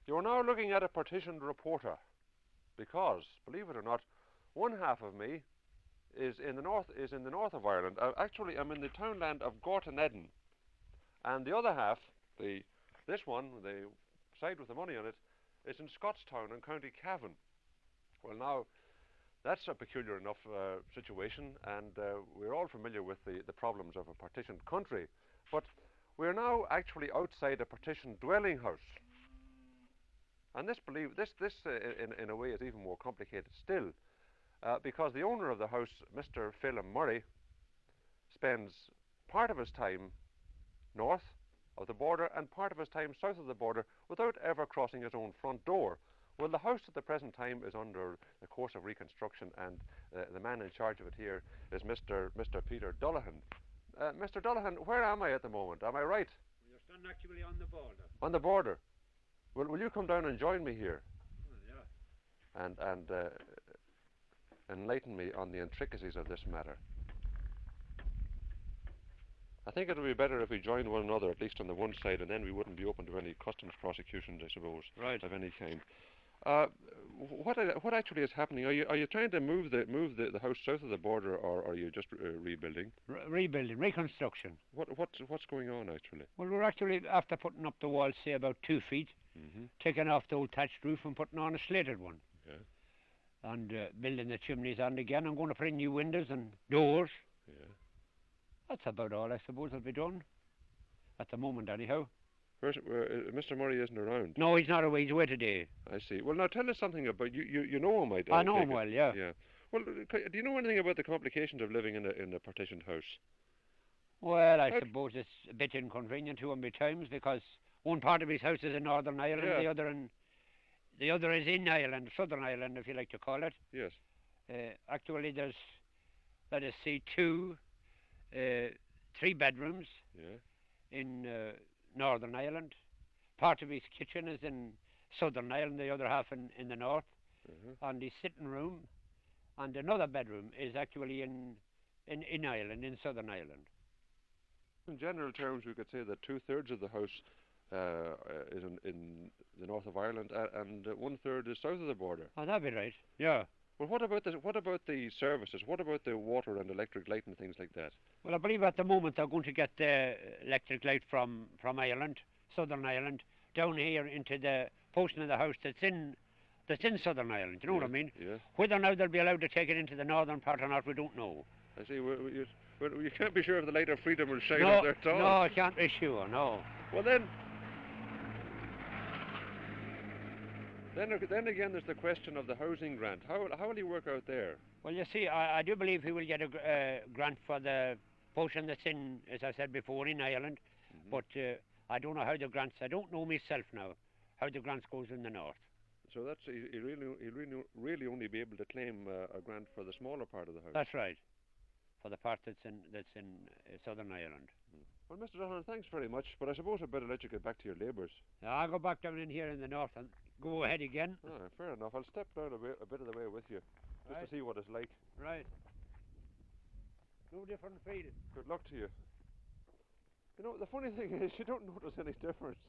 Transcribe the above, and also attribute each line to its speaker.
Speaker 1: You're now looking at a partitioned reporter because, believe it or not, one half of me is in the north of Ireland. Actually, I'm in the townland of Gortineddin, and the other half, this one, the side with the money on it, is in Scotstown in County Cavan. Well, now, that's a peculiar enough situation, and we're all familiar with the problems of a partitioned country, but we're now actually outside a partitioned dwelling house. And this in a way is even more complicated still, because the owner of the house, Mr. Phelim Murray, spends part of his time north of the border and part of his time south of the border without ever crossing his own front door. Well, the house at the present time is under the course of reconstruction, and the man in charge of it here is Mr. Peter Dullaghan. Mr. Dullaghan, where am I at the moment? Am I right?
Speaker 2: You're standing actually on the border.
Speaker 1: On the border. Well, will you come down and join me here?
Speaker 2: Oh, yeah.
Speaker 1: And enlighten me on the intricacies of this matter. I think it would be better if we joined one another, at least on the one side, and then we wouldn't be open to any customs prosecutions, I suppose,
Speaker 2: right,
Speaker 1: of any kind. What actually is happening? Are you trying to move the house south of the border, or are you just rebuilding?
Speaker 2: Rebuilding, reconstruction.
Speaker 1: What's going on actually?
Speaker 2: Well, we're actually after putting up the walls, say about 2 feet, taking off the old thatched roof and putting on a slated one.
Speaker 1: Yeah.
Speaker 2: And building the chimneys on again. I'm going to put in new windows and doors.
Speaker 1: Yeah.
Speaker 2: That's about all, I suppose, will be done at the moment, anyhow.
Speaker 1: Mr. Murray isn't around.
Speaker 2: No, he's not away. He's away today.
Speaker 1: I see. Well, now tell us something about you know him.
Speaker 2: I know him well, yeah.
Speaker 1: Yeah. Well, do you know anything about the complications of living in a partitioned house?
Speaker 2: Well, I suppose it's a bit inconvenient to him at times because one part of his house is in Northern Ireland,
Speaker 1: yeah.
Speaker 2: the other is in Ireland, Southern Ireland, if you like to call it.
Speaker 1: Yes.
Speaker 2: Actually, there's, let us see, 3 bedrooms.
Speaker 1: Yeah.
Speaker 2: In Northern Ireland. Part of his kitchen is in Southern Ireland, the other half in the north. And his sitting room and another bedroom is actually in Ireland, in Southern Ireland.
Speaker 1: In general terms, we could say that 2/3 of the house is in the north of Ireland, and 1/3 is south of the border.
Speaker 2: Oh, that'd be right. Yeah.
Speaker 1: Well, what about the services? What about the water and electric light and things like that?
Speaker 2: Well, I believe at the moment they're going to get the electric light from Ireland, Southern Ireland, down here into the portion of the house that's in Southern Ireland. You know what I mean?
Speaker 1: Yeah.
Speaker 2: Whether or not they'll be allowed to take it into the northern part or not, we don't know.
Speaker 1: I see. You can't be sure if the light of freedom will shine up there at all.
Speaker 2: No, I can't be sure. No.
Speaker 1: Well, Then again, there's the question of the housing grant. How will he work out there?
Speaker 2: Well, you see, I do believe he will get a grant for the portion that's in, as I said before, in Ireland. But I don't know how the grants. I don't know myself now how the grants goes in the north.
Speaker 1: So that's he'll really only be able to claim a grant for the smaller part of the house.
Speaker 2: That's right, for the part that's in Southern Ireland.
Speaker 1: Well, Mr. Dullaghan, thanks very much, but I suppose I'd better let you get back to your labours.
Speaker 2: Now, I'll go back down in here in the north and go ahead again.
Speaker 1: Fair enough. I'll step down a bit of the way with you, just to see what it's like.
Speaker 2: Right. No different feeling.
Speaker 1: Good luck to you. You know, the funny thing is, you don't notice any difference.